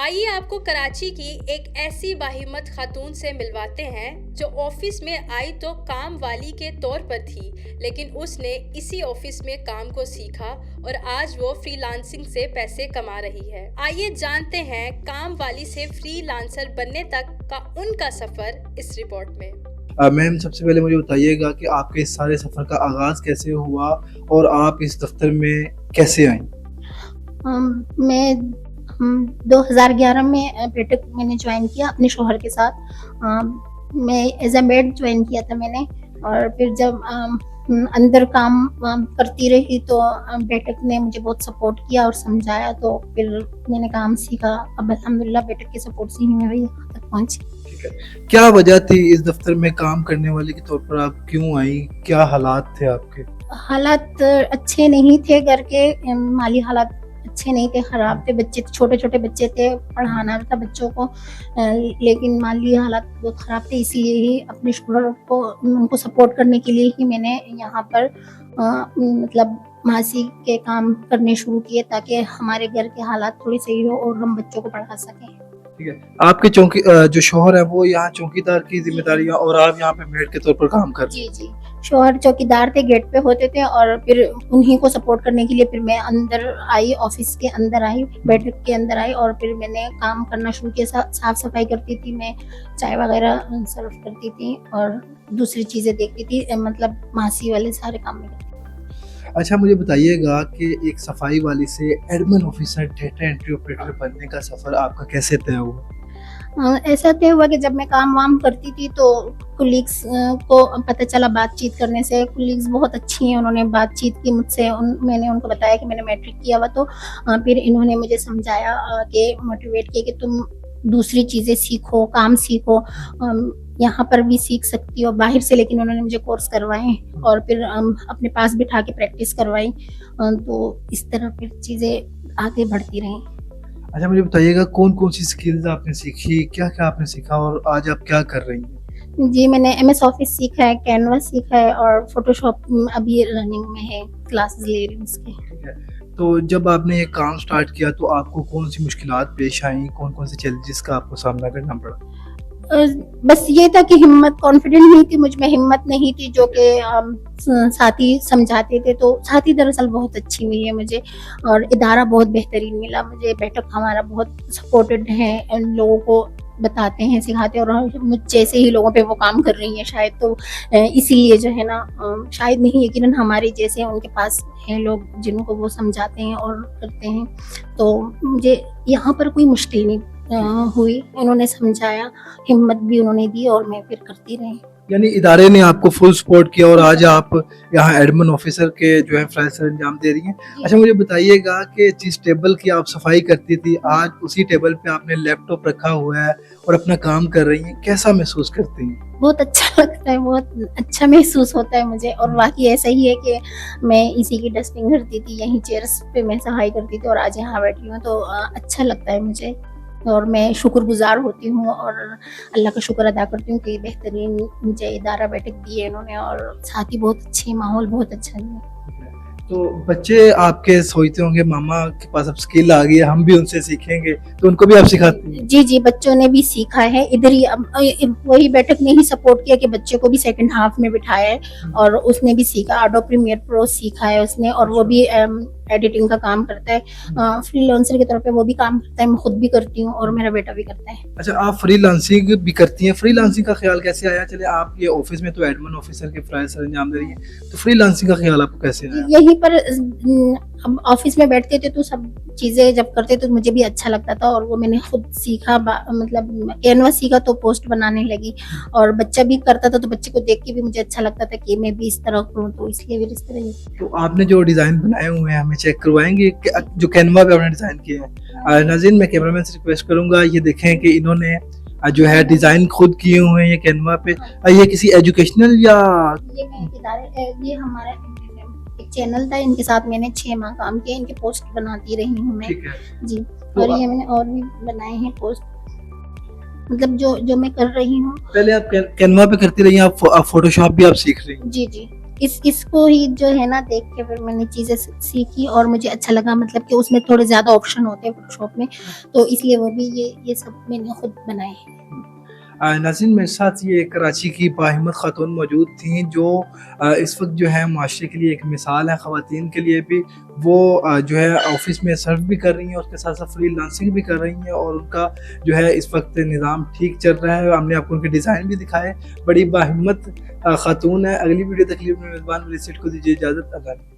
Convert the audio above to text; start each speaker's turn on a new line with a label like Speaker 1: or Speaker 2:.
Speaker 1: आइए आपको कराची की एक ऐसी बाहिम्मत खातून से मिलवाते हैं जो ऑफिस में आई तो काम वाली के तौर पर थी, लेकिन उसने इसी ऑफिस में काम को सीखा और आज वो फ्रीलांसिंग से पैसे कमा रही है। आइए जानते हैं काम वाली से फ्रीलांसर बनने तक का उनका सफर इस रिपोर्ट में।
Speaker 2: मैम, सबसे पहले मुझे बताइएगा कि आपके इस सारे सफ़र का आगाज़ कैसे हुआ और आप इस दफ्तर में कैसे आई?
Speaker 3: मैं 2011 में बीटेक मैंने ज्वाइन किया अपने शौहर के साथ। मैं एज अ मेड ज्वाइन किया था मैंने, और फिर जब अंदर काम करती रही तो बीटेक ने मुझे बहुत सपोर्ट किया और समझाया, तो फिर मैंने काम सीखा। अब अल्हम्दुलिल्लाह बीटेक के सपोर्ट से ही मैं यहाँ तक पहुँची।
Speaker 2: ठीक है, क्या वजह थी इस दफ्तर में काम करने वाले के तौर पर आप क्यों आई? क्या हालात थे आपके?
Speaker 3: हालात अच्छे नहीं थे, घर के माली हालात अच्छे नहीं थे, खराब थे। बच्चे छोटे छोटे बच्चे थे, पढ़ाना था बच्चों को, लेकिन माली हालात बहुत खराब थे। इसलिए ही अपने शौहर को उनको सपोर्ट करने के लिए ही मैंने यहाँ पर मतलब मासी के काम करने शुरू किए, ताकि हमारे घर के हालात थोड़ी सही हो और हम बच्चों को पढ़ा सकें।
Speaker 2: ठीक है, आपके जो शौहर है वो यहाँ चौकीदार की जिम्मेदारियाँ और आप यहाँ पे मेड के तौर पर काम कर रहे हैं?
Speaker 3: जी, शौहर चौकीदार थे, गेट पे होते थे, और फिर उन्हीं को सपोर्ट करने के लिए फिर मैं अंदर आई, ऑफिस के अंदर आई, बैठक के अंदर आई, और फिर मैंने काम करना शुरू किया। साफ सफाई करती थी मैं, चाय वगैरह सर्व करती थी और दूसरी चीज़ें देखती थी, मतलब मासी वाले सारे काम में।
Speaker 2: अच्छा, मुझे बताइएगा कि एक सफाई वाली से admin officer, data entry operator बनने का सफ़र आपका कैसे तय हुआ?
Speaker 3: ऐसा तय हुआ कि जब मैं काम वाम करती थी तो कुलीग्स को पता चला, बातचीत करने से। कुलीग्स बहुत अच्छी हैं, उन्होंने बातचीत की मुझसे। मैंने उनको बताया कि मैंने मैट्रिक किया हुआ, तो फिर इन्होंने मुझे समझाया कि मोटिवेट किया कि तुम दूसरी चीज़ें सीखो, काम सीखो, यहाँ पर भी सीख सकती हो बाहर से। लेकिन उन्होंने मुझे कोर्स करवाए और फिर अपने पास बिठा के प्रैक्टिस करवाई, तो इस तरह फिर चीज़ें आगे बढ़ती रहीं।
Speaker 2: अच्छा, मुझे बताइएगा कौन कौन सी स्किल्स आपने सीखी, क्या क्या आपने सीखा और आज आप क्या कर रही हैं?
Speaker 3: जी, मैंने MS ऑफिस सीखा है, कैनवा सीखा है, और फोटोशॉप अभी रनिंग में है, क्लासेस ले रही हूँ इसके।
Speaker 2: ठीक है, तो जब आपने ये काम स्टार्ट किया तो आपको कौन सी मुश्किलात पेश आई, कौन कौन से चैलेंजेस का आपको सामना करना पड़ा?
Speaker 3: बस ये था कि हिम्मत, कॉन्फिडेंट नहीं थी मुझ में, हिम्मत नहीं थी, जो कि साथी समझाते थे। तो साथी दरअसल बहुत अच्छी मिली है मुझे, और इदारा बहुत बेहतरीन मिला मुझे। बैठक हमारा बहुत सपोर्टेड है, लोगों को बताते हैं, सिखाते हैं, और मुझ जैसे ही लोगों पे वो काम कर रही हैं शायद, तो इसीलिए जो है ना, शायद नहीं, यकीनन हमारे जैसे उनके पास हैं लोग जिनको वो समझाते हैं और करते हैं। तो मुझे यहाँ पर कोई मुश्किल नहीं हुई, उन्होंने समझाया, हिम्मत भी उन्होंने दी, और मैं फिर करती रही।
Speaker 2: यानी इदारे ने आपको फुल सपोर्ट किया और आज आप यहाँ एडमिन ऑफिसर के जो है फ़राइज़ सर अंजाम दे रही हैं। अच्छा, मुझे बताइएगा कि जिस टेबल की आप सफाई करती थी, आज उसी टेबल पे आपने लैपटॉप रखा हुआ है और अपना काम कर रही हैं, कैसा महसूस करती हैं?
Speaker 3: बहुत अच्छा लगता है, बहुत अच्छा महसूस होता है मुझे, और वाकई ऐसा ही है कि मैं इसी की डस्टिंग करती थी, यहीं चेयर्स पे मैं सफाई करती थी, और आज यहाँ बैठी हूँ, तो अच्छा लगता है मुझे, और मैं शुक्रगुजार होती हूँ और अल्लाह का शुक्र अदा करती हूँ कि बेहतरीन मुझे इदारा बैठक दी है इन्होंने, और साथी बहुत अच्छे, माहौल बहुत अच्छा है।
Speaker 2: तो बच्चे आपके सोचते होंगे मामा के पास अब स्किल आ गई है, हम भी उनसे सीखेंगे, तो उनको भी आप सिखाती हैं?
Speaker 3: जी, बच्चों ने भी सीखा है इधर ही। वही बैठक ने ही सपोर्ट किया कि बच्चे को भी सेकंड हाफ में बिठाया है, और उसने भी सीखा, एडोब प्रीमियर प्रो सीखा है उसने, और वो भी एडिटिंग का काम करता है। फ्रीलांसर के तौर पे वो भी काम करता है, मैं खुद भी करती हूँ, और मेरा बेटा भी करता है।
Speaker 2: अच्छा, आप फ्रीलांसिंग भी करती हैं, फ्रीलांसिंग का ख्याल कैसे आया? चले, आप ये ऑफिस में तो एडमिन ऑफिसर के फ़राइज़ सर अंजाम दे रही हैं, तो फ्रीलांसिंग का ख्याल आपको कैसे आया?
Speaker 3: यहीं पर हम ऑफिस में बैठते थे तो सब चीज़ें जब करते तो मुझे भी अच्छा लगता था, और वो मैंने खुद सीखा, मतलब कैनवा सीखा तो पोस्ट बनाने लगी, और बच्चा भी करता था तो बच्चे को देख के भी मुझे अच्छा लगता था कि मैं भी इस तरह करूँ, तो इसलिए फिर इस तरह ही।
Speaker 2: तो आपने जो डिज़ाइन बनाए हुए हैं हमें चेक करवाएंगे जो कैनवा पे आपने डिज़ाइन किए हैं? नाज़रीन, मैं कैमरामैन से रिक्वेस्ट करूंगा, ये देखें कि इन्होंने जो है डिज़ाइन खुद किए हुए हैं ये कैनवा पे। ये किसी एजुकेशनल या
Speaker 3: ये हमारा एक चैनल था, इनके साथ मैंने 6 माह काम किया, इनके पोस्ट बनाती रही हूँ मैं।
Speaker 2: ठीक है,
Speaker 3: जी, और ये मैंने और भी बनाए हैं पोस्ट, मतलब जो मैं कर रही हूँ।
Speaker 2: पहले आप कैनवा पे करती रही, आप फोटोशॉप भी आप सीख रही हैं?
Speaker 3: जी, इसको ही जो है ना देख के फिर मैंने चीज़ें सीखी और मुझे अच्छा लगा, मतलब कि उसमें थोड़े ज़्यादा ऑप्शन होते हैं फ़ोटोशॉप में, तो इसलिए वो भी ये सब मैंने खुद बनाए हैं।
Speaker 2: नाज़रीन, मेरे साथ ये कराची की बाहिम्मत ख़ातून मौजूद थीं जो इस वक्त जो है माशरे के लिए एक मिसाल है, ख़वातीन के लिए भी। वो जो है ऑफ़िस में सर्व भी कर रही हैं, उसके साथ साथ फ्रीलांसिंग भी कर रही हैं और उनका जो है इस वक्त निज़ाम ठीक चल रहा है। हमने आपको उनके डिज़ाइन भी दिखाए। बड़ी बाहिम्मत ख़ातून है। अगली वीडियो तक के लिए अपने मेज़बान विजिट को दीजिए इजाज़त। अल्लाह।